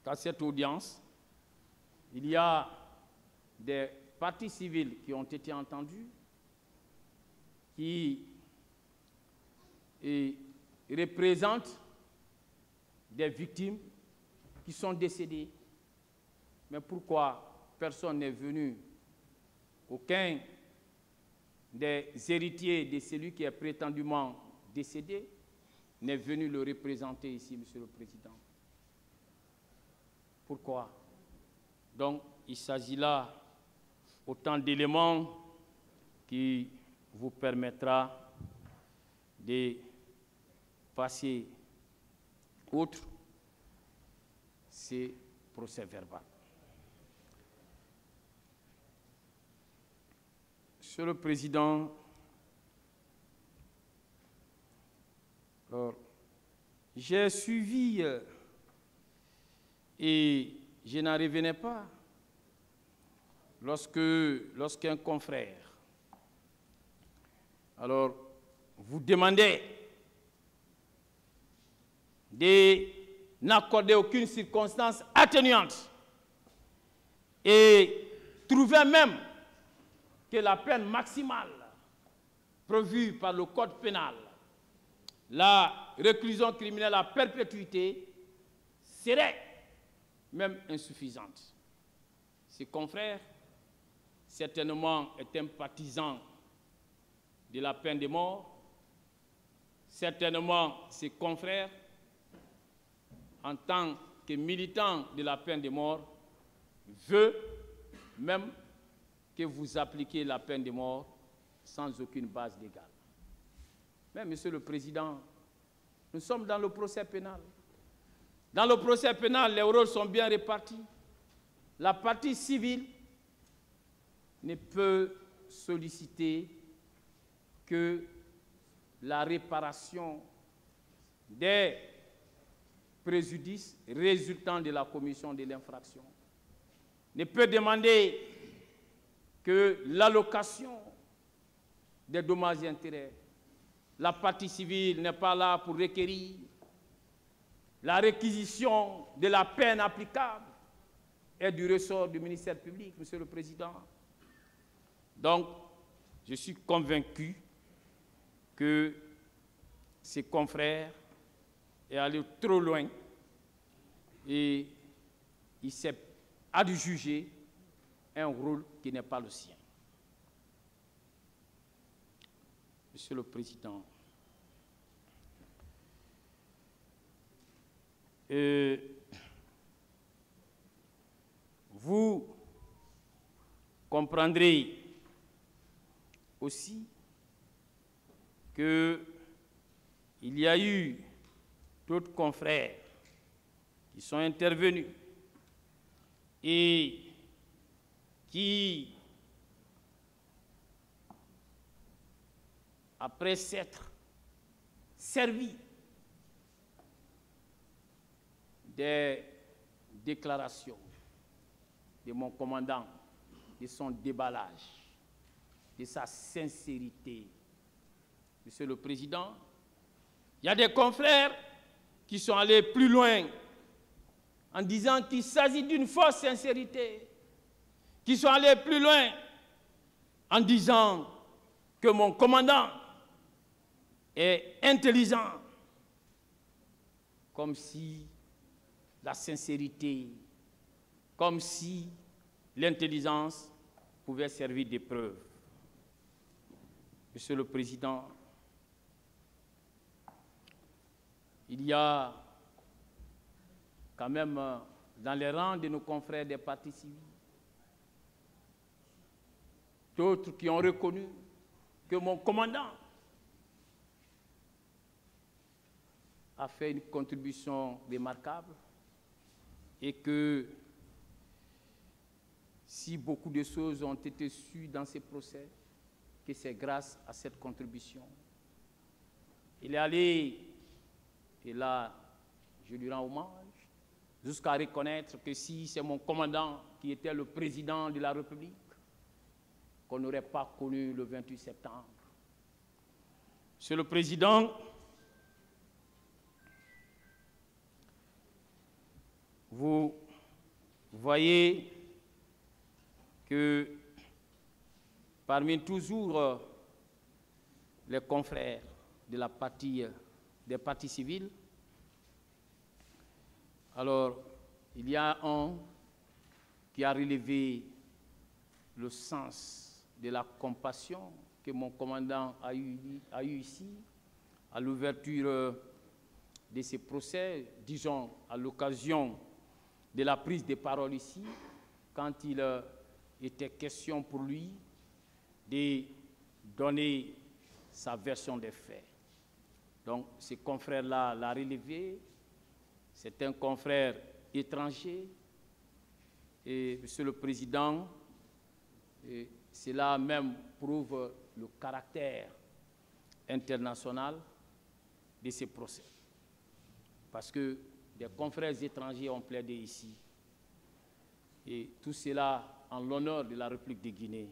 qu'à cette audience, il y a des parties civiles qui ont été entendues, qui représentent des victimes qui sont décédées. Mais pourquoi personne n'est venu, aucun des héritiers de celui qui est prétendument décédé n'est venu le représenter ici, Monsieur le Président? Pourquoi? Donc, il s'agit là autant d'éléments qui vous permettra de passer outre ces procès-verbaux. Monsieur le Président, j'ai suivi et je n'en revenais pas lorsqu'un confrère vous demandait de n'accorder aucune circonstance atténuante et trouvait même que la peine maximale prévue par le Code pénal, la réclusion criminelle à perpétuité, serait même insuffisante. Ses confrères, certainement, est un partisan de la peine de mort. Certainement, ses confrères, en tant que militants de la peine de mort, veut même que vous appliquiez la peine de mort sans aucune base légale. Mais, Monsieur le Président, nous sommes dans le procès pénal. Dans le procès pénal, les rôles sont bien répartis. La partie civile ne peut solliciter que la réparation des préjudices résultant de la commission de l'infraction, ne peut demander que l'allocation des dommages et intérêts. La partie civile n'est pas là pour requérir la réquisition de la peine applicable et du ressort du ministère public, Monsieur le Président. Donc, je suis convaincu que ses confrères est allé trop loin et il s'est adjugé un rôle qui n'est pas le sien. Monsieur le Président, vous comprendrez aussi qu'il y a eu d'autres confrères qui sont intervenus et qui, après s'être servis des déclarations de mon commandant, de son déballage, de sa sincérité, Monsieur le Président, il y a des confrères qui sont allés plus loin en disant qu'il s'agit d'une fausse sincérité, qui sont allés plus loin en disant que mon commandant est intelligent, comme si la sincérité, comme si l'intelligence pouvait servir d'épreuve. Monsieur le Président, il y a quand même dans les rangs de nos confrères des partis civils d'autres qui ont reconnu que mon commandant a fait une contribution remarquable et que si beaucoup de choses ont été sues dans ces procès, que c'est grâce à cette contribution. Il est allé, et là, je lui rends hommage, jusqu'à reconnaître que si c'est mon commandant qui était le président de la République, qu'on n'aurait pas connu le 28 septembre. Monsieur le Président, vous voyez que parmi toujours les confrères de la partie, des partis civils, alors il y a un qui a relevé le sens de la compassion que mon commandant a eu ici à l'ouverture de ces procès, disons à l'occasion de la prise de parole ici, quand il était question pour lui de donner sa version des faits. Donc, ce confrère-là l'a relevé. C'est un confrère étranger. Et, Monsieur le Président, cela même prouve le caractère international de ces procès. Parce que des confrères étrangers ont plaidé ici. Et tout cela en l'honneur de la République de Guinée.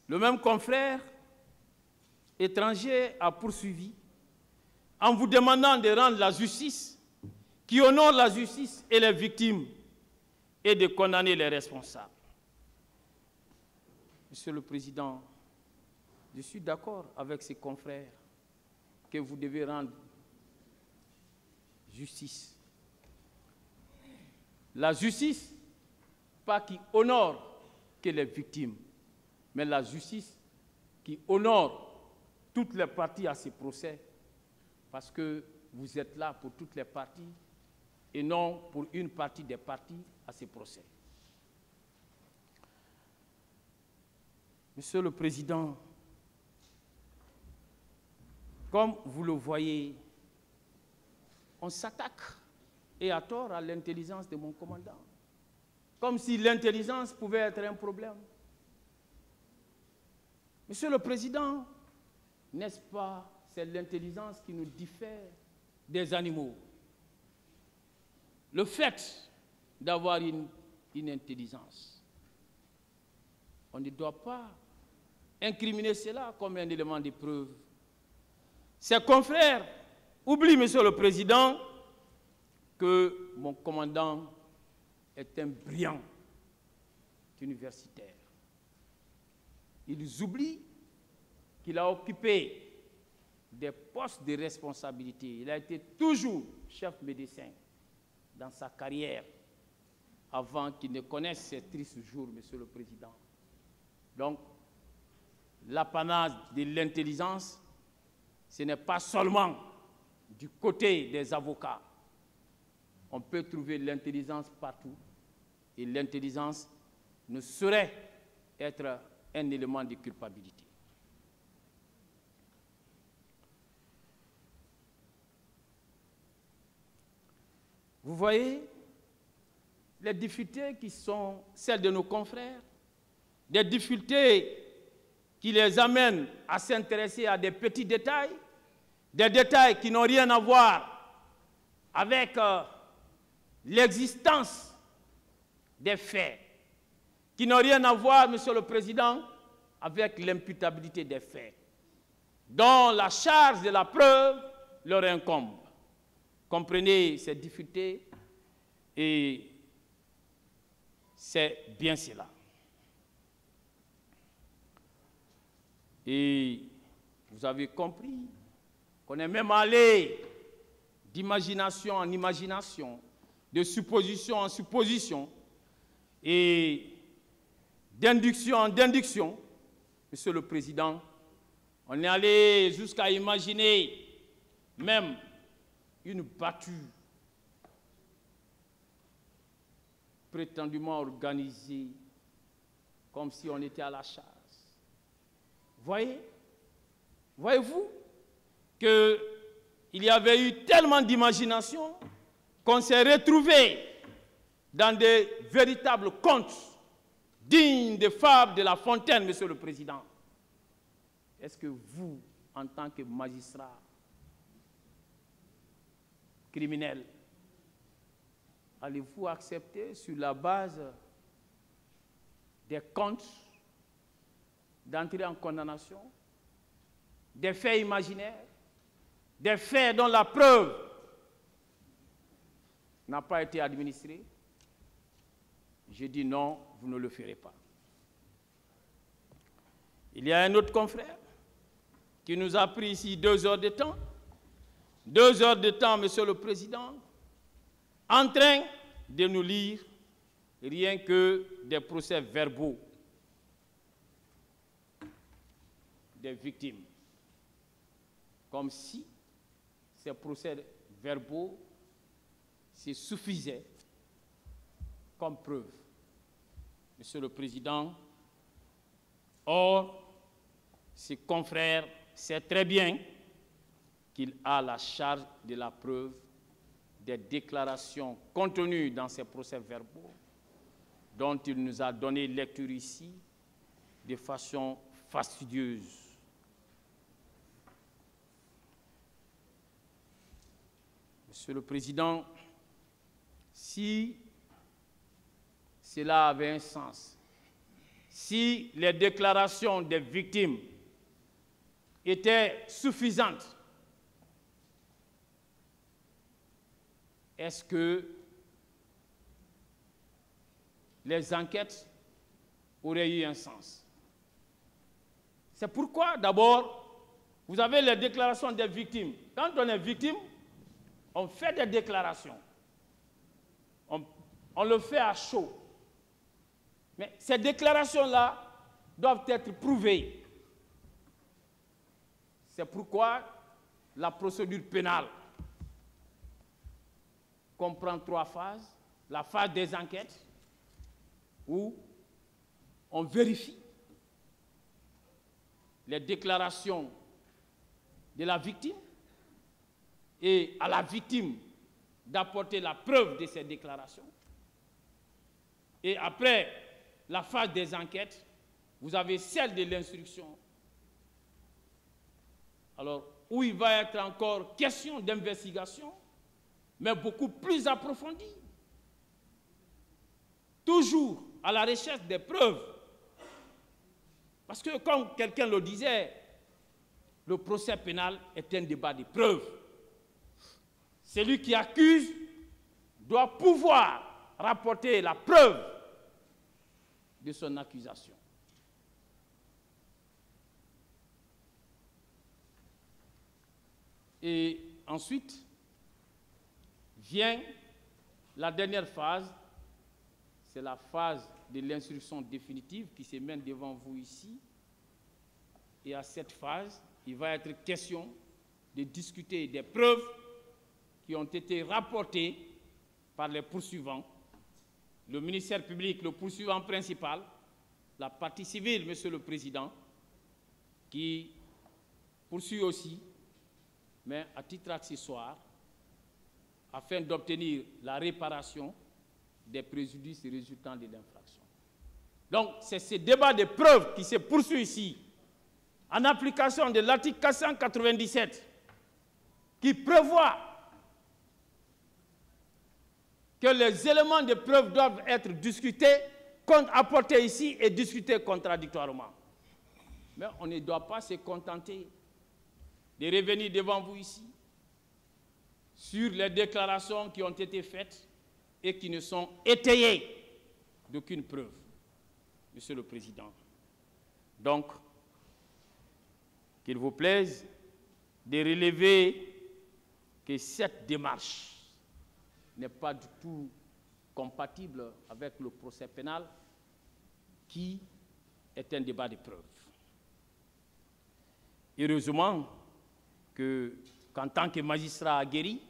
Le même confrère étranger a poursuivi en vous demandant de rendre la justice qui honore la justice et les victimes et de condamner les responsables. Monsieur le Président, je suis d'accord avec ses confrères que vous devez rendre justice. La justice, pas qui honore que les victimes, mais la justice qui honore toutes les parties à ces procès, parce que vous êtes là pour toutes les parties et non pour une partie des parties à ces procès. Monsieur le Président, comme vous le voyez, on s'attaque, et à tort, à l'intelligence de mon commandant, comme si l'intelligence pouvait être un problème. Monsieur le Président, n'est-ce pas, c'est l'intelligence qui nous diffère des animaux. Le fait d'avoir une intelligence, on ne doit pas incriminer cela comme un élément de preuve. Ses confrères oublient, Monsieur le Président, que mon commandant est un brillant universitaire. Ils oublient qu'il a occupé des postes de responsabilité. Il a été toujours chef médecin dans sa carrière avant qu'il ne connaisse ces tristes jours, Monsieur le Président. Donc, l'apanage de l'intelligence, ce n'est pas seulement du côté des avocats. On peut trouver l'intelligence partout et l'intelligence ne saurait être un élément de culpabilité. Vous voyez les difficultés qui sont celles de nos confrères, des difficultés qui les amènent à s'intéresser à des petits détails, des détails qui n'ont rien à voir avec l'existence des faits, qui n'ont rien à voir, Monsieur le Président, avec l'imputabilité des faits, dont la charge de la preuve leur incombe. Comprenez ces difficultés et c'est bien cela. Et vous avez compris qu'on est même allé d'imagination en imagination, de supposition en supposition et d'induction en induction. Monsieur le Président, on est allé jusqu'à imaginer même une battue prétendument organisée, comme si on était à la chasse. Voyez-vous qu'il y avait eu tellement d'imagination qu'on s'est retrouvé dans des véritables contes dignes des fables de La Fontaine, Monsieur le Président. Est-ce que vous, en tant que magistrat criminel, allez-vous accepter sur la base des contes d'entrer en condamnation, des faits imaginaires, des faits dont la preuve n'a pas été administrée? J'ai dit non, vous ne le ferez pas. Il y a un autre confrère qui nous a pris ici 2 heures de temps. 2 heures de temps, Monsieur le Président, en train de nous lire rien que des procès-verbaux des victimes. Comme si ces procès-verbaux se suffisaient comme preuve. Monsieur le Président, or, ce confrère sait très bien qu'il a la charge de la preuve des déclarations contenues dans ces procès-verbaux dont il nous a donné lecture ici de façon fastidieuse. Monsieur le Président, si cela avait un sens, si les déclarations des victimes étaient suffisantes, est-ce que les enquêtes auraient eu un sens? C'est pourquoi, d'abord, vous avez les déclarations des victimes. Quand on est victime, on fait des déclarations. On le fait à chaud. Mais ces déclarations-là doivent être prouvées. C'est pourquoi la procédure pénale comprend 3 phases. La phase des enquêtes, où on vérifie les déclarations de la victime et à la victime d'apporter la preuve de ces déclarations. Et après la phase des enquêtes, vous avez celle de l'instruction. Alors, où il va être encore question d'investigation, mais beaucoup plus approfondie. Toujours à la recherche des preuves. Parce que, comme quelqu'un le disait, le procès pénal est un débat de preuves. Celui qui accuse doit pouvoir rapporter la preuve de son accusation. Et ensuite vient la dernière phase, c'est la phase de l'instruction définitive qui se mène devant vous ici. Et à cette phase, il va être question de discuter des preuves qui ont été rapportées par les poursuivants, le ministère public, le poursuivant principal, la partie civile, Monsieur le Président, qui poursuit aussi, mais à titre accessoire, afin d'obtenir la réparation des préjudices résultant de l'infraction. Donc, c'est ce débat de preuves qui se poursuit ici, en application de l'article 497, qui prévoit que les éléments de preuve doivent être discutés, apportés ici et discutés contradictoirement. Mais on ne doit pas se contenter de revenir devant vous ici sur les déclarations qui ont été faites et qui ne sont étayées d'aucune preuve, Monsieur le Président. Donc, qu'il vous plaise de relever que cette démarche n'est pas du tout compatible avec le procès pénal qui est un débat de preuves. Heureusement qu'en tant que magistrat aguerri,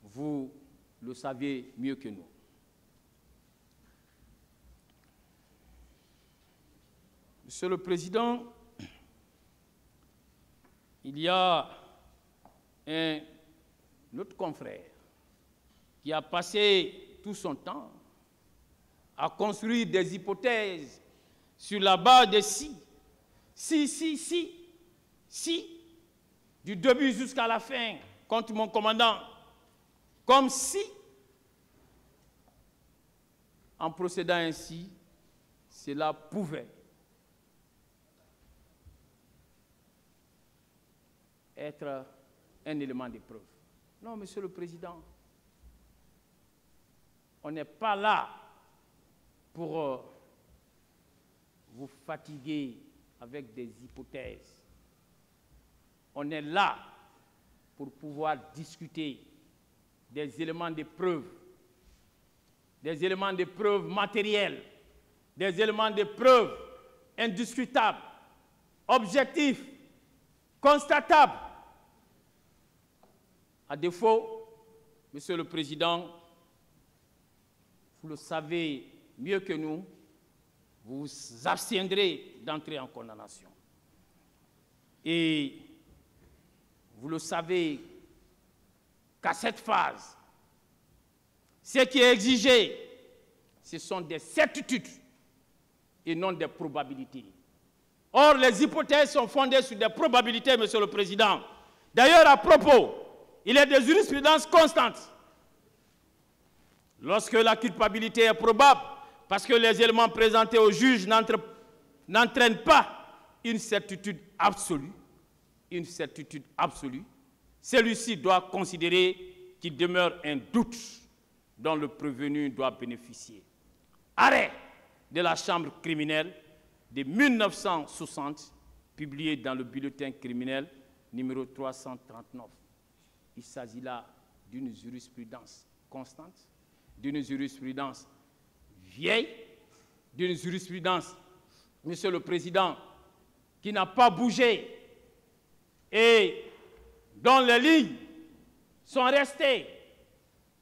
vous le savez mieux que nous. Monsieur le Président, il y a un autre confrère qui a passé tout son temps à construire des hypothèses sur la base de si, du début jusqu'à la fin, contre mon commandant, comme si, en procédant ainsi, cela pouvait être un élément de preuve. Non, Monsieur le Président, on n'est pas là pour vous fatiguer avec des hypothèses. On est là pour pouvoir discuter des éléments de preuve, des éléments de preuve matériels, des éléments de preuve indiscutables, objectifs, constatables. À défaut, Monsieur le Président, vous le savez mieux que nous, vous vous abstiendrez d'entrer en condamnation. Et vous le savez qu'à cette phase, ce qui est exigé, ce sont des certitudes et non des probabilités. Or, les hypothèses sont fondées sur des probabilités, Monsieur le Président. D'ailleurs, à propos, il y a des jurisprudences constantes. Lorsque la culpabilité est probable, parce que les éléments présentés au juge n'entraînent pas une certitude absolue, celui-ci doit considérer qu'il demeure un doute dont le prévenu doit bénéficier. Arrêt de la Chambre criminelle de 1960, publié dans le bulletin criminel numéro 339. Il s'agit là d'une jurisprudence constante, d'une jurisprudence vieille, d'une jurisprudence, Monsieur le Président, qui n'a pas bougé et dont les lignes sont restées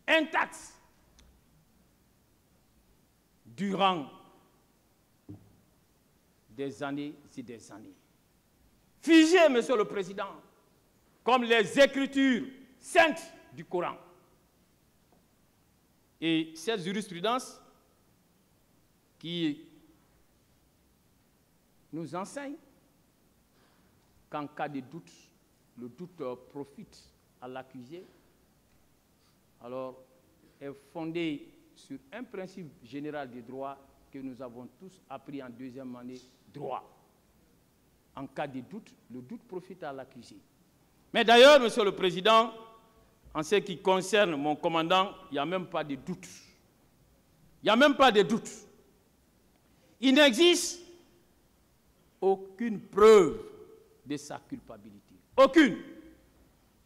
intactes durant des années et des années. Figées, Monsieur le Président, comme les écritures saintes du Coran. Et cette jurisprudence qui nous enseigne qu'en cas de doute, le doute profite à l'accusé, alors est fondée sur un principe général du droit que nous avons tous appris en deuxième année, droit. En cas de doute, le doute profite à l'accusé. Mais d'ailleurs, Monsieur le Président, en ce qui concerne mon commandant, il n'y a même pas de doute. Il n'y a même pas de doute. Il n'existe aucune preuve de sa culpabilité. Aucune.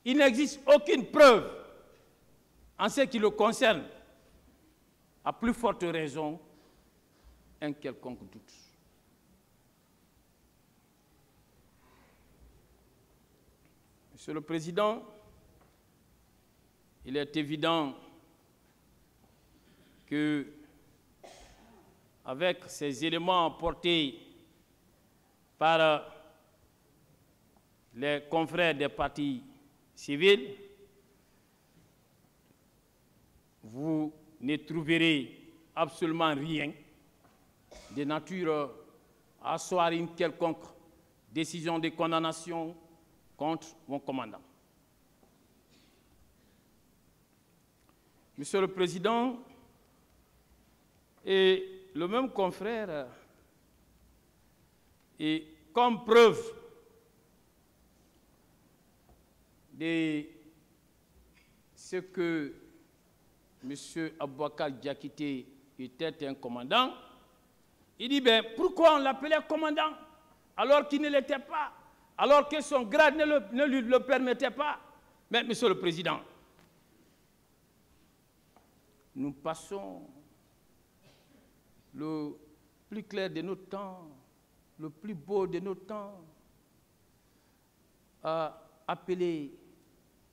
Il n'existe aucune preuve en ce qui le concerne. À plus forte raison, un quelconque doute. Monsieur le Président, il est évident que, avec ces éléments apportés par les confrères des partis civils, vous ne trouverez absolument rien de nature à asseoir une quelconque décision de condamnation contre mon commandant. Monsieur le Président, et le même confrère, et comme preuve de ce que M. Aboubacar Diakité était un commandant, il dit, ben, pourquoi on l'appelait commandant alors qu'il ne l'était pas, alors que son grade ne lui le permettait pas? Mais, Monsieur le Président, nous passons le plus clair de nos temps, le plus beau de nos temps, à appeler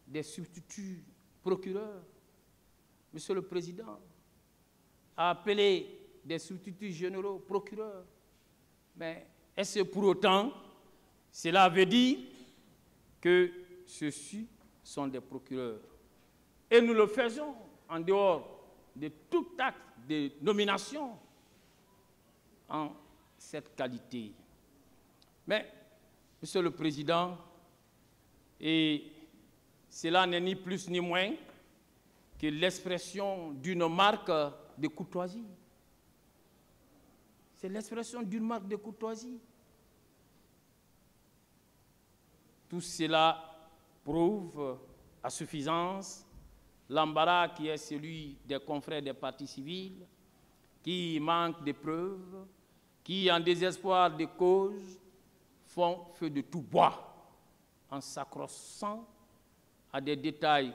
des substituts procureurs, Monsieur le Président, à appeler des substituts généraux procureurs. Mais est-ce pour autant, cela veut dire que ceux-ci sont des procureurs? Et nous le faisons en dehors de tout acte de nomination en cette qualité. Mais, Monsieur le Président, et cela n'est ni plus ni moins que l'expression d'une marque de courtoisie. C'est l'expression d'une marque de courtoisie. Tout cela prouve à suffisance l'embarras qui est celui des confrères des partis civils, qui manquent de preuves, qui, en désespoir de cause, font feu de tout bois, en s'accrochant à des détails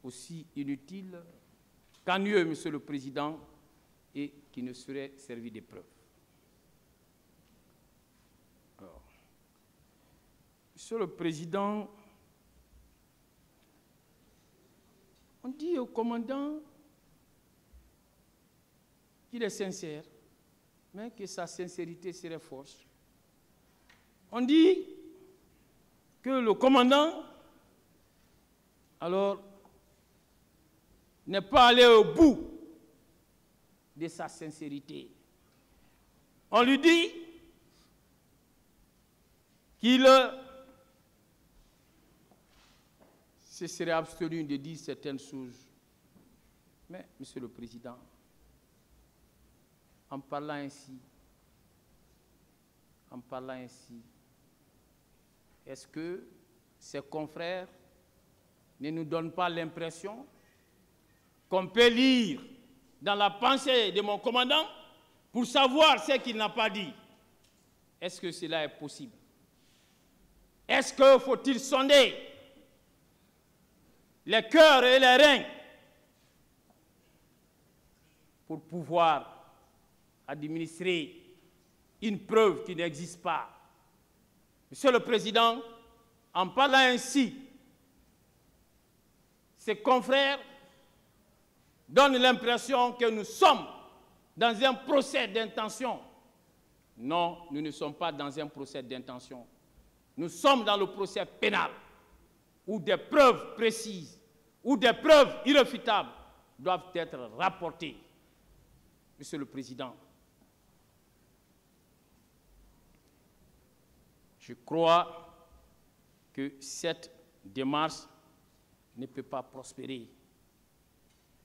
aussi inutiles qu'ennuyeux, Monsieur le Président, et qui ne seraient servis de preuves. Alors, Monsieur le Président, on dit au commandant qu'il est sincère, mais que sa sincérité serait fausse. On dit que le commandant, alors, n'est pas allé au bout de sa sincérité. On lui dit qu'il se serait abstenu de dire certaines choses. Mais, Monsieur le Président, en parlant ainsi, est-ce que ses confrères ne nous donnent pas l'impression qu'on peut lire dans la pensée de mon commandant pour savoir ce qu'il n'a pas dit? Est-ce que cela est possible? Est-ce que faut-il sonder les cœurs et les reins pour pouvoir administrer une preuve qui n'existe pas? Monsieur le Président, en parlant ainsi, ses confrères donnent l'impression que nous sommes dans un procès d'intention. Non, nous ne sommes pas dans un procès d'intention. Nous sommes dans le procès pénal, où des preuves précises, où des preuves irréfutables doivent être rapportées. Monsieur le Président, je crois que cette démarche ne peut pas prospérer.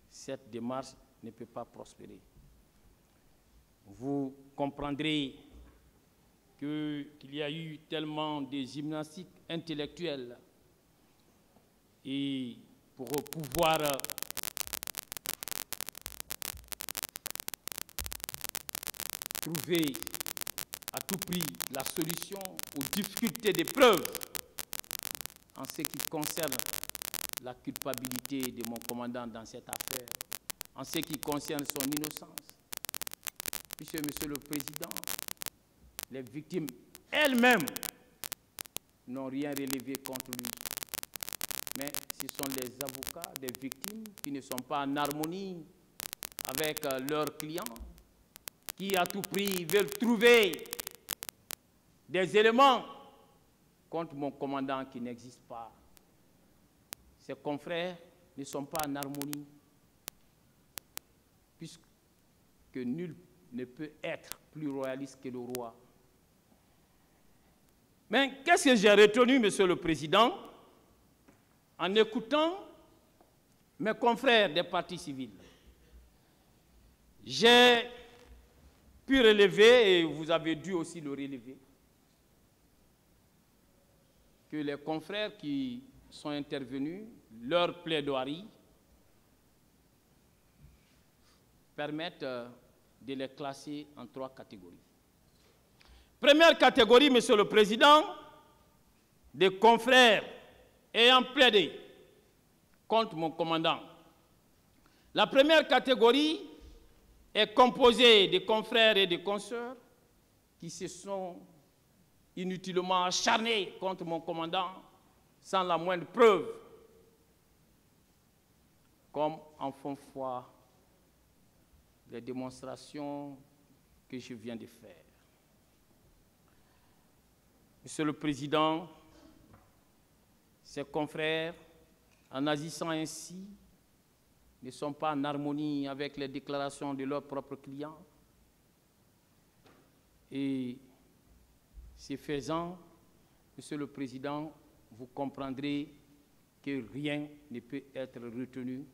Cette démarche ne peut pas prospérer. Vous comprendrez qu'il y a eu tellement de gymnastique intellectuelle et pour pouvoir trouver à tout prix la solution aux difficultés des preuves en ce qui concerne la culpabilité de mon commandant dans cette affaire, en ce qui concerne son innocence. Puisque, Monsieur le Président, les victimes elles-mêmes n'ont rien relevé contre lui. Mais ce sont les avocats des victimes qui ne sont pas en harmonie avec leurs clients, qui à tout prix veulent trouver des éléments contre mon commandant qui n'existent pas. Ses confrères ne sont pas en harmonie, puisque nul ne peut être plus royaliste que le roi. Mais qu'est-ce que j'ai retenu, Monsieur le Président, en écoutant mes confrères des partis civils? J'ai pu relever, et vous avez dû aussi le relever, que les confrères qui sont intervenus, leur plaidoirie permettent de les classer en 3 catégories. Première catégorie, Monsieur le Président, des confrères ayant plaidé contre mon commandant. La première catégorie est composée de confrères et de consoeurs qui se sont inutilement acharnés contre mon commandant sans la moindre preuve, comme en font foi les démonstrations que je viens de faire. Monsieur le Président, ses confrères, en agissant ainsi, ne sont pas en harmonie avec les déclarations de leurs propres clients. Et ce faisant, Monsieur le Président, vous comprendrez que rien ne peut être retenu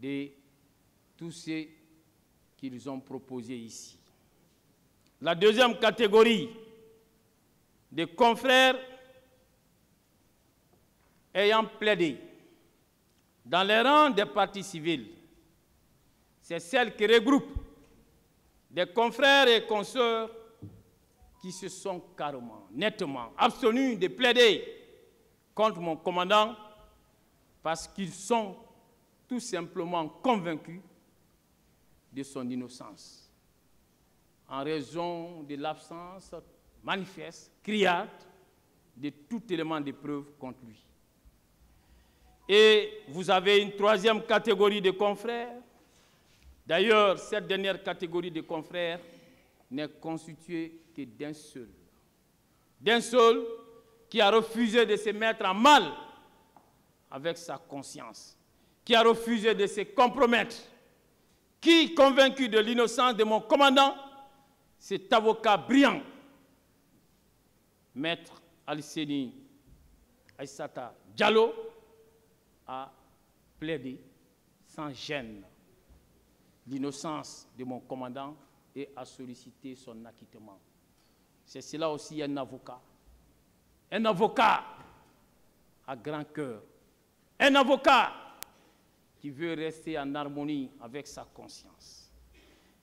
de tout ce qu'ils ont proposé ici. La deuxième catégorie des confrères ayant plaidé dans les rangs des partis civils, c'est celle qui regroupe des confrères et consoeurs qui se sont carrément, nettement abstenus de plaider contre mon commandant parce qu'ils sont tout simplement convaincus de son innocence, en raison de l'absence manifeste, criarde, de tout élément de preuve contre lui. Et vous avez une troisième catégorie de confrères. D'ailleurs, cette dernière catégorie de confrères n'est constituée que d'un seul qui a refusé de se mettre en mal avec sa conscience, qui a refusé de se compromettre, qui, convaincu de l'innocence de mon commandant, cet avocat brillant, Maître Alseni Aïssata Diallo, a plaidé sans gêne l'innocence de mon commandant et a sollicité son acquittement. C'est cela aussi un avocat à grand cœur, un avocat qui veut rester en harmonie avec sa conscience.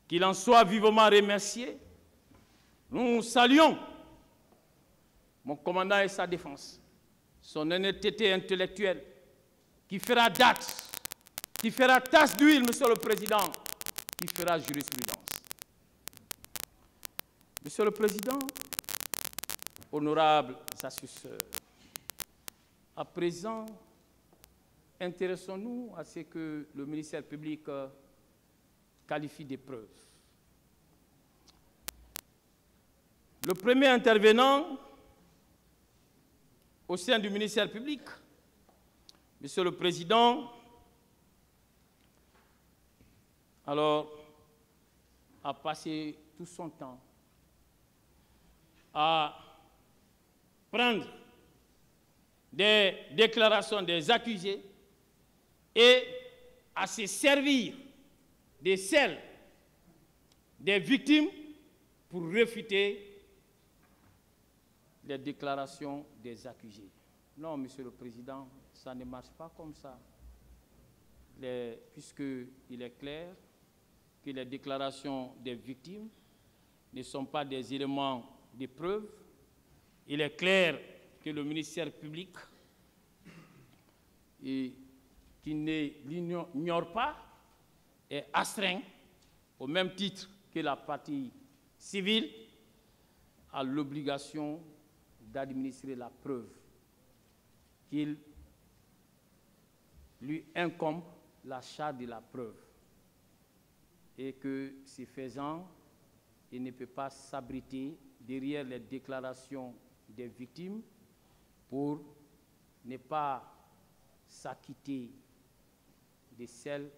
Qu'il en soit vivement remercié. Nous saluons mon commandant et sa défense, son honnêteté intellectuelle, qui fera date, qui fera tache d'huile, Monsieur le Président, qui fera jurisprudence. Monsieur le Président, honorables assesseurs, à présent, intéressons-nous à ce que le ministère public qualifie d'épreuve. Le premier intervenant au sein du ministère public, Monsieur le Président, alors, a passé tout son temps à prendre des déclarations des accusés et à se servir de celles des victimes pour réfuter les déclarations des accusés. Non, Monsieur le Président, ça ne marche pas comme ça. Puisqu'il est clair que les déclarations des victimes ne sont pas des éléments de preuve. Il est clair que le ministère public, qui ne l'ignore pas, est astreint, au même titre que la partie civile, à l'obligation d'administrer la preuve qu'il lui incombe la charge de la preuve et que, ce faisant, il ne peut pas s'abriter derrière les déclarations des victimes pour ne pas s'acquitter de celle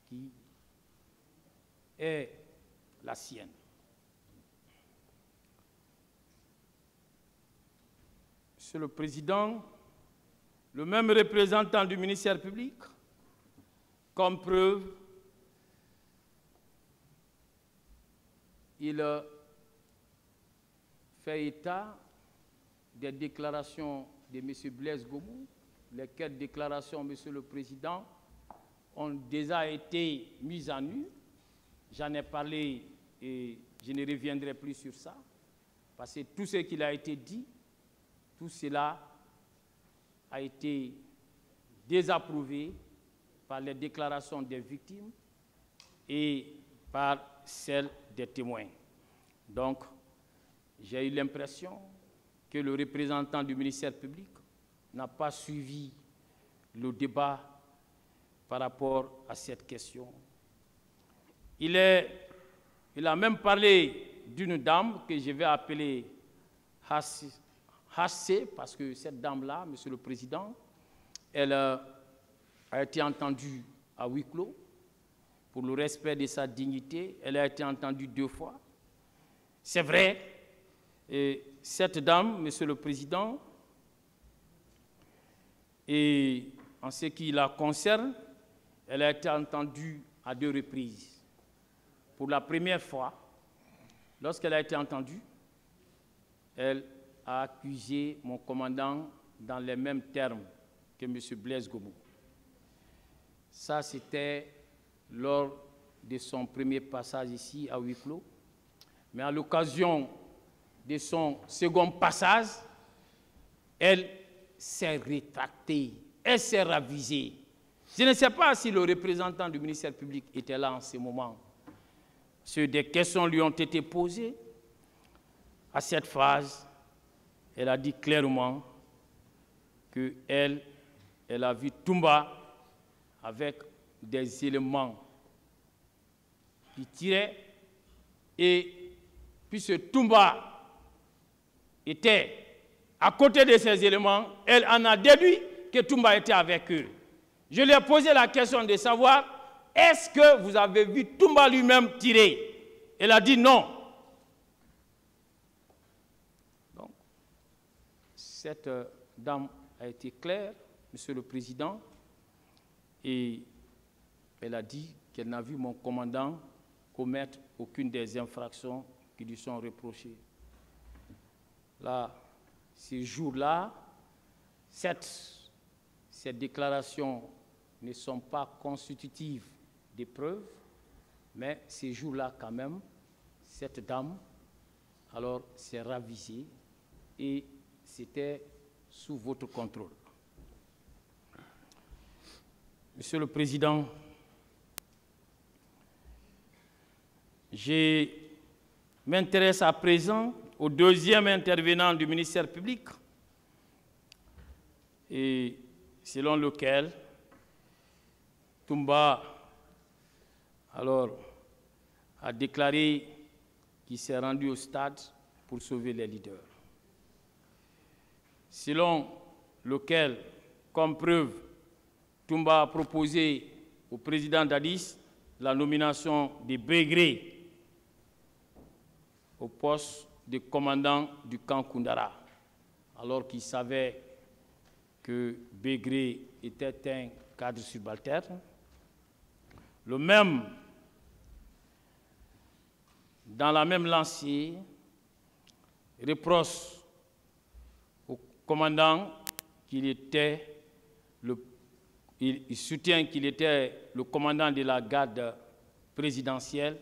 qui est la sienne. Monsieur le Président, le même représentant du ministère public, comme preuve, il fait état des déclarations de M. Blaise Gomou, lesquelles déclarations, Monsieur le Président, ont déjà été mises en nu. J'en ai parlé et je ne reviendrai plus sur ça, parce que tout ce qu'il a été dit, tout cela a été désapprouvé par les déclarations des victimes et par celles des témoins. Donc, j'ai eu l'impression que le représentant du ministère public n'a pas suivi le débat par rapport à cette question. Il a même parlé d'une dame que je vais appeler HC, parce que cette dame-là, Monsieur le Président, elle a été entendue à huis clos pour le respect de sa dignité. Elle a été entendue 2 fois. C'est vrai, et cette dame, Monsieur le Président, et en ce qui la concerne, elle a été entendue à 2 reprises. Pour la première fois, lorsqu'elle a été entendue, elle a accusé mon commandant dans les mêmes termes que M. Blaise Gomou. Ça, c'était lors de son premier passage ici à huis clos, mais à l'occasion de son second passage, elle s'est rétractée, elle s'est ravisée. Je ne sais pas si le représentant du ministère public était là en ce moment. Des questions lui ont été posées. À cette phase, elle a dit clairement qu'elle a vu Toumba avec des éléments qui tiraient, et puisque Toumba était à côté de ces éléments, elle en a déduit que Toumba était avec eux. Je lui ai posé la question de savoir, est-ce que vous avez vu Toumba lui-même tirer? Elle a dit non. Donc, cette dame a été claire, Monsieur le Président, et elle a dit qu'elle n'a vu mon commandant commettre aucune des infractions qui lui sont reprochées. Là, ces jours-là, ces déclarations ne sont pas constitutives des preuves, mais ces jours-là, quand même, cette dame, alors, s'est ravisée et c'était sous votre contrôle. Monsieur le Président, je m'intéresse à présent au deuxième intervenant du ministère public, et selon lequel Toumba alors a déclaré qu'il s'est rendu au stade pour sauver les leaders. Selon lequel, comme preuve, Toumba a proposé au président Dadis la nomination de Bégré au poste de commandant du camp Koundara, alors qu'il savait que Bégré était un cadre subalterne. Le même, dans la même lancée, reproche au commandant qu'il était il soutient qu'il était le commandant de la garde présidentielle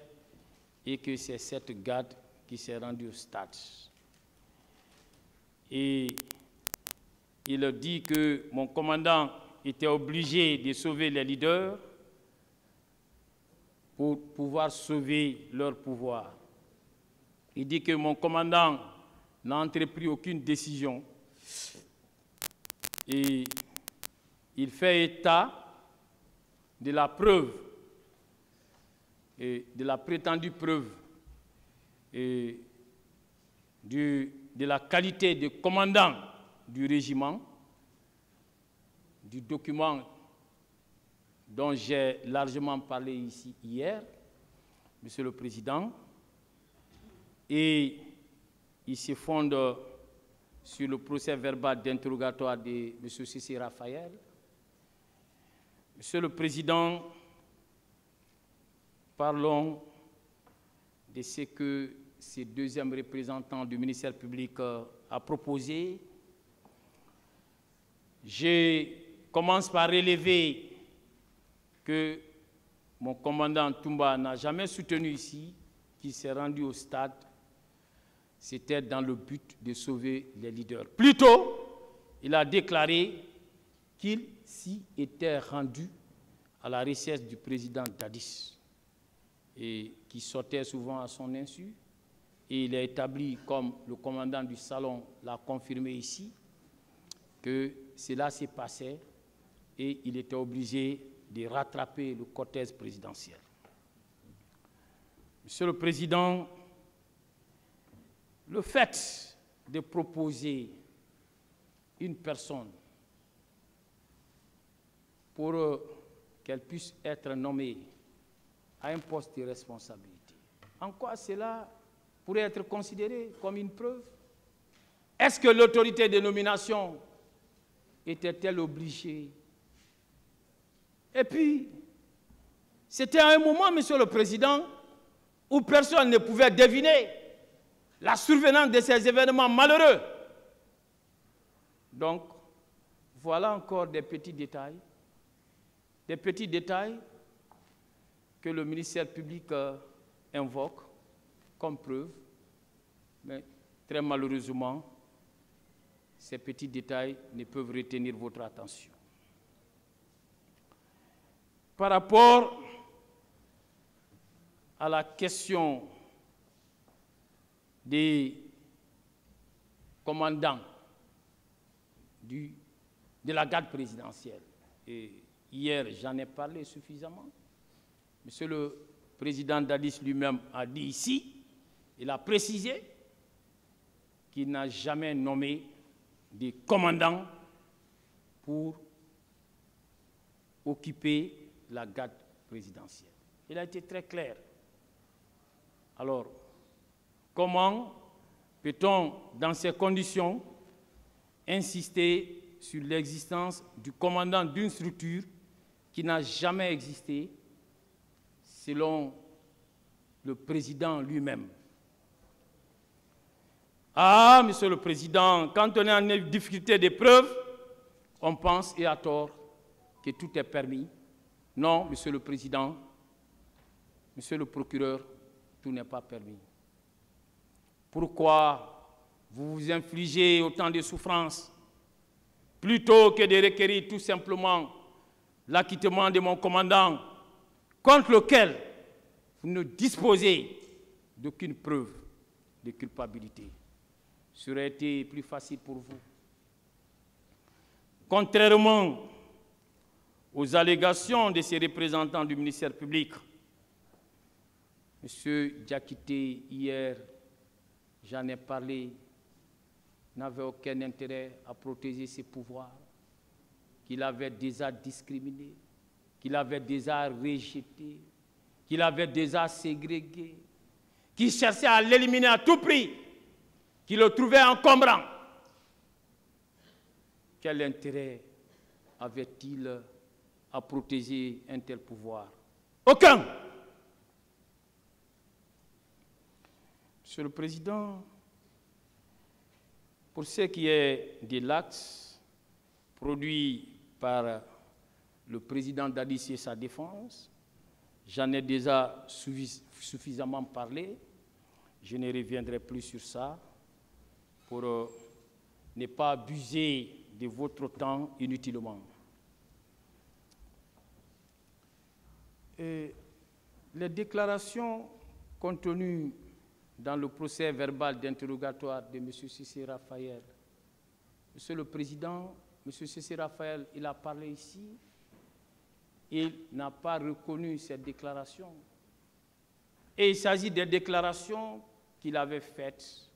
et que c'est cette garde qui s'est rendue au stade. Et il dit que mon commandant était obligé de sauver les leaders pour pouvoir sauver leur pouvoir. Il dit que mon commandant n'a entrepris aucune décision et il fait état de la preuve et de la prétendue preuve et de la qualité de commandant du régiment, du document dont j'ai largement parlé ici hier, Monsieur le Président, et il se fonde sur le procès verbal d'interrogatoire de M. Cissé Raphaël. Monsieur le Président, parlons de ce que ce deuxième représentant du ministère public a proposé. Je commence par relever que mon commandant Toumba n'a jamais soutenu ici, qu'il s'est rendu au stade. C'était dans le but de sauver les leaders. Plutôt, il a déclaré qu'il s'y était rendu à la recherche du président Dadis, et qui sortait souvent à son insu. Et il a établi, comme le commandant du salon l'a confirmé ici, que cela s'est passé et il était obligé de rattraper le cortège présidentiel. Monsieur le Président, le fait de proposer une personne pour qu'elle puisse être nommée à un poste de responsabilité, en quoi cela pourrait être considéré comme une preuve? Est-ce que l'autorité de nomination était-elle obligée? Et puis, c'était à un moment, Monsieur le Président, où personne ne pouvait deviner la survenance de ces événements malheureux. Donc, voilà encore des petits détails que le ministère public invoque comme preuve, mais très malheureusement, ces petits détails ne peuvent retenir votre attention. Par rapport à la question des commandants de la garde présidentielle, et hier j'en ai parlé suffisamment, Monsieur le Président Dadis lui-même a dit ici, il a précisé qu'il n'a jamais nommé des commandants pour occuper la garde présidentielle. Il a été très clair. Alors, comment peut-on, dans ces conditions, insister sur l'existence du commandant d'une structure qui n'a jamais existé, selon le président lui-même? Ah, Monsieur le Président, quand on est en difficulté de preuves, on pense, et à tort, que tout est permis. Non, Monsieur le Président, Monsieur le procureur, tout n'est pas permis. Pourquoi vous vous infligez autant de souffrances plutôt que de requérir tout simplement l'acquittement de mon commandant contre lequel vous ne disposez d'aucune preuve de culpabilité? Ça aurait été plus facile pour vous. Contrairement aux allégations de ces représentants du ministère public, M. Diakité, hier, j'en ai parlé, n'avait aucun intérêt à protéger ses pouvoirs, qu'il avait déjà discriminés, qu'il avait déjà rejetés, qu'il avait déjà ségrégés, qu'il cherchait à l'éliminer à tout prix, qu'il le trouvait encombrant. Quel intérêt avait-il à protéger un tel pouvoir? Aucun. Monsieur le Président, pour ce qui est de l'acte produit par le président Dadis et sa défense, j'en ai déjà suffisamment parlé. Je ne reviendrai plus sur ça pour ne pas abuser de votre temps inutilement. Et les déclarations contenues dans le procès verbal d'interrogatoire de M. Cissé Raphaël. Monsieur le Président, M. Cissé Raphaël, il a parlé ici, il n'a pas reconnu cette déclaration. Et il s'agit des déclarations qu'il avait faites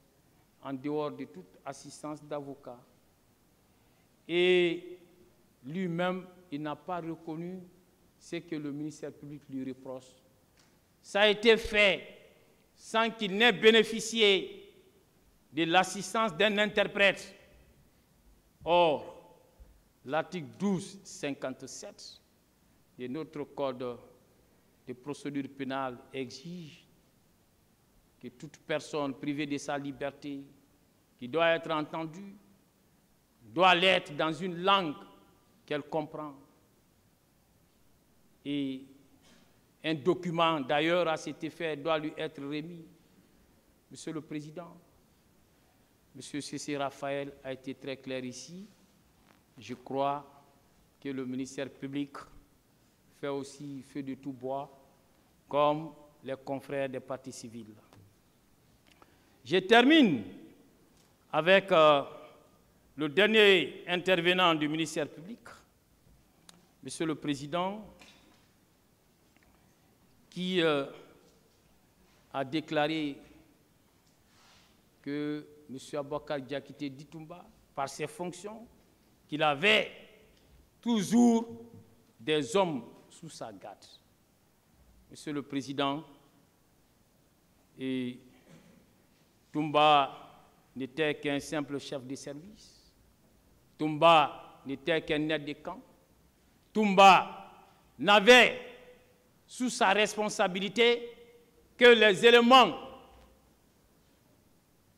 en dehors de toute assistance d'avocat. Et lui-même, il n'a pas reconnu ce que le ministère public lui reproche. Ça a été fait sans qu'il n'ait bénéficié de l'assistance d'un interprète. Or, l'article 1257 de notre Code de procédure pénale exige que toute personne privée de sa liberté, qui doit être entendue, doit l'être dans une langue qu'elle comprend. Et un document, d'ailleurs, à cet effet, doit lui être remis. Monsieur le Président, Monsieur Cissé Raphaël a été très clair ici. Je crois que le ministère public fait aussi feu de tout bois, comme les confrères des partis civils. Je termine avec le dernier intervenant du ministère public, Monsieur le Président, qui a déclaré que M. Aboubakar Diakité Ditumba, par ses fonctions, qu'il avait toujours des hommes sous sa garde. Monsieur le Président, et Toumba n'était qu'un simple chef de service. Toumba n'était qu'un aide de camp. Toumba n'avait sous sa responsabilité que les éléments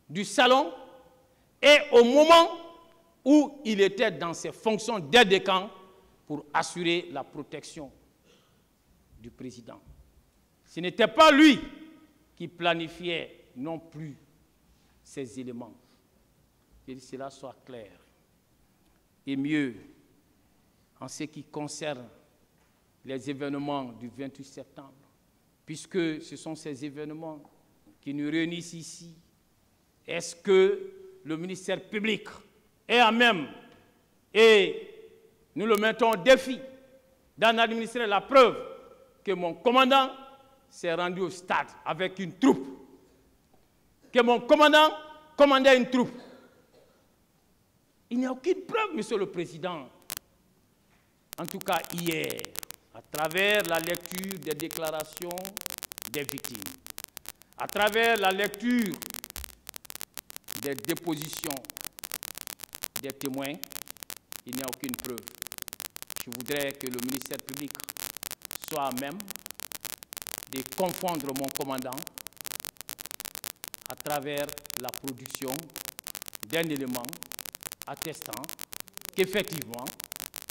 du salon et au moment où il était dans ses fonctions d'aide de camp pour assurer la protection du président. Ce n'était pas lui qui planifiait non plus ces éléments. Que cela soit clair. Et mieux, en ce qui concerne les événements du 28 septembre, puisque ce sont ces événements qui nous réunissent ici, est-ce que le ministère public est à même, et nous le mettons au défi, d'en administrer la preuve que mon commandant s'est rendu au stade avec une troupe, que mon commandant commandait une troupe. Il n'y a aucune preuve, Monsieur le Président. En tout cas, hier, à travers la lecture des déclarations des victimes, à travers la lecture des dépositions des témoins, il n'y a aucune preuve. Je voudrais que le ministère public soit à même de confondre mon commandant à travers la production d'un élément attestant qu'effectivement,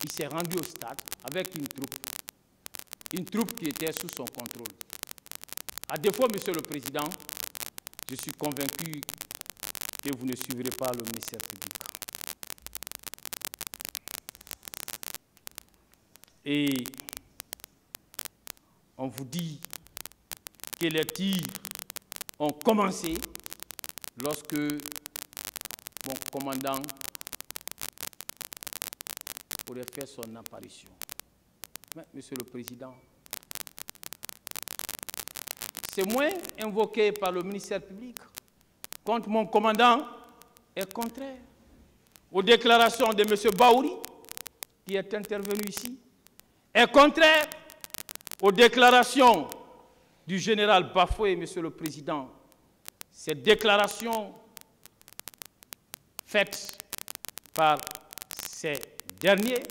il s'est rendu au stade avec une troupe qui était sous son contrôle. À défaut, Monsieur le Président, je suis convaincu que vous ne suivrez pas le ministère public. Et on vous dit que les tirs ont commencé lorsque mon commandant aurait fait son apparition. Mais, Monsieur le Président, ces moyens invoqués par le ministère public contre mon commandant est contraire aux déclarations de M. Baouri, qui est intervenu ici, est contraire aux déclarations du général Bafoué, Monsieur le Président. Ces déclarations faites par ces derniers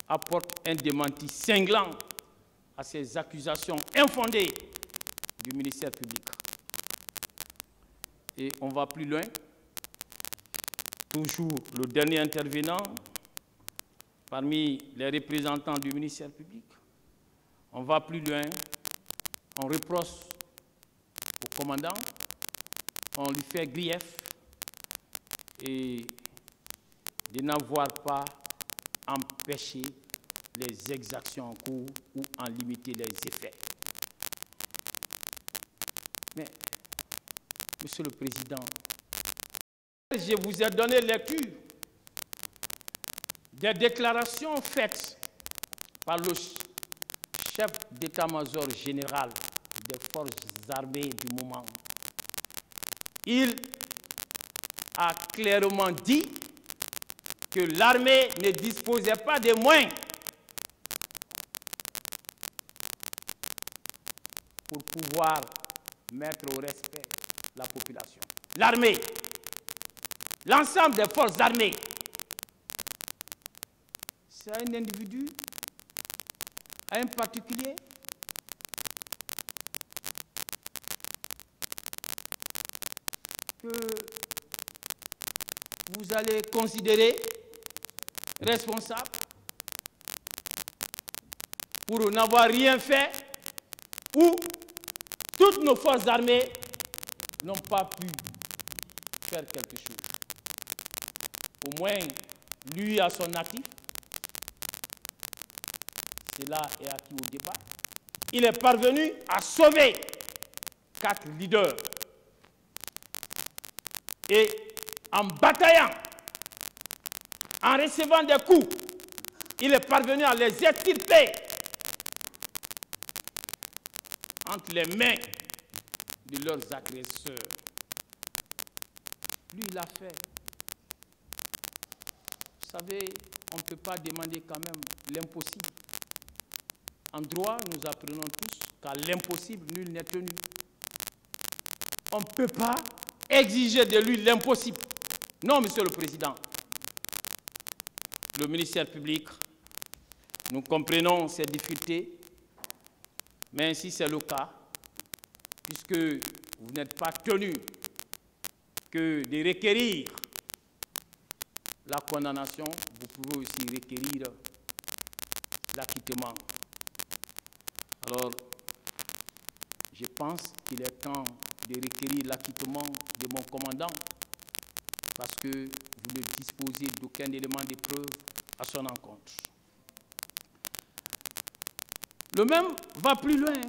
apportent un démenti cinglant à ces accusations infondées du ministère public. Et on va plus loin. Toujours le dernier intervenant parmi les représentants du ministère public. On va plus loin. On reproche au commandant, on lui fait grief et de n'avoir pas empêché les exactions en cours ou en limiter les effets. Mais, Monsieur le Président, je vous ai donné lecture des déclarations faites par le chef d'état-major général des forces armées du moment. Il a clairement dit que l'armée ne disposait pas des moyens pour pouvoir mettre au respect la population. L'armée, l'ensemble des forces armées, c'est un individu, un particulier, que vous allez considérer responsable pour n'avoir rien fait, ou toutes nos forces armées n'ont pas pu faire quelque chose. Au moins, lui à son actif, cela est acquis au débat. Il est parvenu à sauver 4 leaders. Et en bataillant, en recevant des coups, il est parvenu à les extirper entre les mains de leurs agresseurs. Lui, il l'a fait. Vous savez, on ne peut pas demander quand même l'impossible. En droit, nous apprenons tous qu'à l'impossible, nul n'est tenu. On ne peut pas exiger de lui l'impossible. Non, Monsieur le Président. Le ministère public, nous comprenons ces difficultés, mais ainsi c'est le cas, puisque vous n'êtes pas tenu que de requérir la condamnation, vous pouvez aussi requérir l'acquittement. Alors, je pense qu'il est temps de requérir l'acquittement de mon commandant parce que vous ne disposez d'aucun élément de preuve à son encontre. Le même va plus loin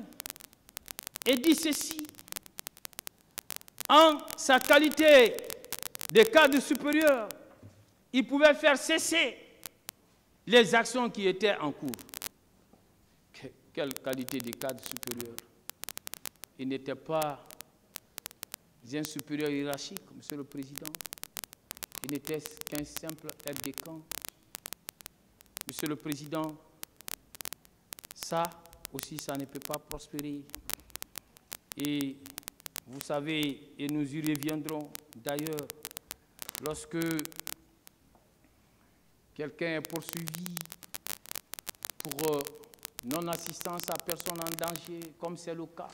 et dit ceci. En sa qualité de cadre supérieur, il pouvait faire cesser les actions qui étaient en cours. Quelle qualité de cadre supérieur? Il n'était pas un supérieur hiérarchique, Monsieur le Président. Il n'était qu'un simple aide de camp. Monsieur le Président, ça aussi, ça ne peut pas prospérer. Et vous savez, et nous y reviendrons d'ailleurs, lorsque quelqu'un est poursuivi pour non-assistance à personne en danger, comme c'est le cas,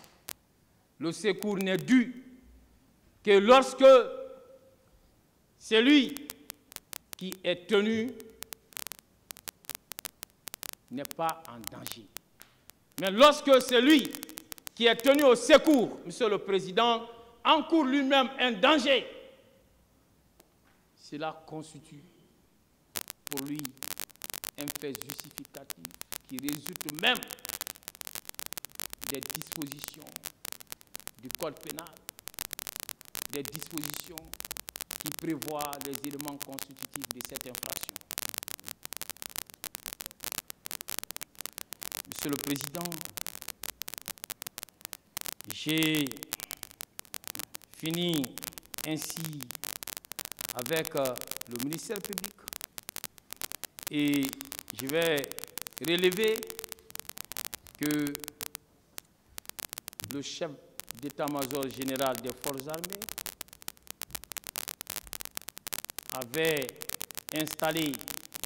le secours n'est dû que lorsque celui qui est tenu n'est pas en danger. Mais lorsque celui qui est tenu au secours, Monsieur le Président, encourt lui-même un danger, cela constitue pour lui un fait justificatif qui résulte même des dispositions du Code pénal, des dispositions qui prévoient les éléments constitutifs de cette infraction. Monsieur le Président, j'ai fini ainsi avec le ministère public et je vais relever que le chef d'état-major général des forces armées avait installé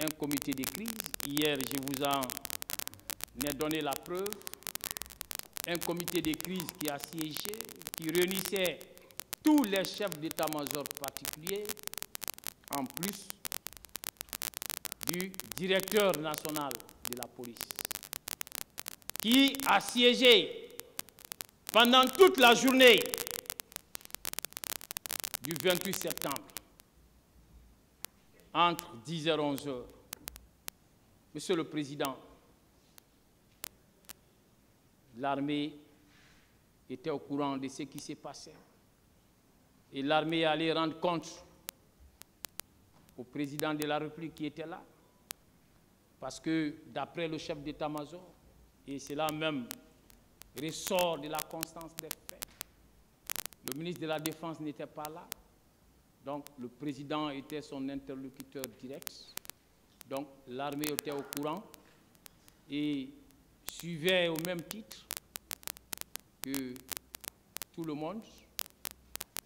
un comité de crise. Hier, je vous en ai donné la preuve. Un comité de crise qui a siégé, qui réunissait tous les chefs d'état-major particuliers, en plus du directeur national de la police, qui a siégé pendant toute la journée du 28 septembre, entre 10h et 11h. Monsieur le Président, l'armée était au courant de ce qui s'est passé. Et l'armée allait rendre compte au président de la République qui était là. Parce que d'après le chef d'état-major, et cela même ressort de la constance des faits, le ministre de la Défense n'était pas là. Donc le président était son interlocuteur direct. Donc l'armée était au courant et suivait au même titre que tout le monde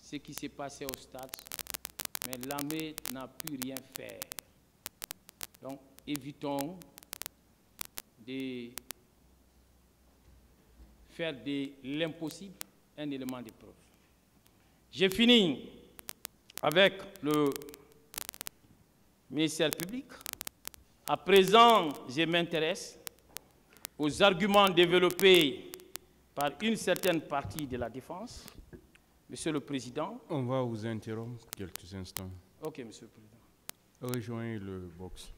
ce qui s'est passé au stade, mais l'armée n'a pu rien faire. Donc, évitons de faire de l'impossible un élément de preuve. J'ai fini avec le ministère public. À présent, je m'intéresse aux arguments développés par une certaine partie de la défense. Monsieur le Président. On va vous interrompre quelques instants. Ok, Monsieur le Président. Rejoignez le box.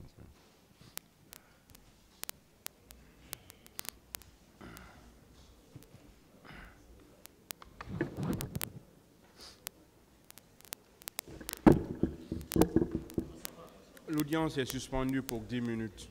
L'audience est suspendue pour 10 minutes.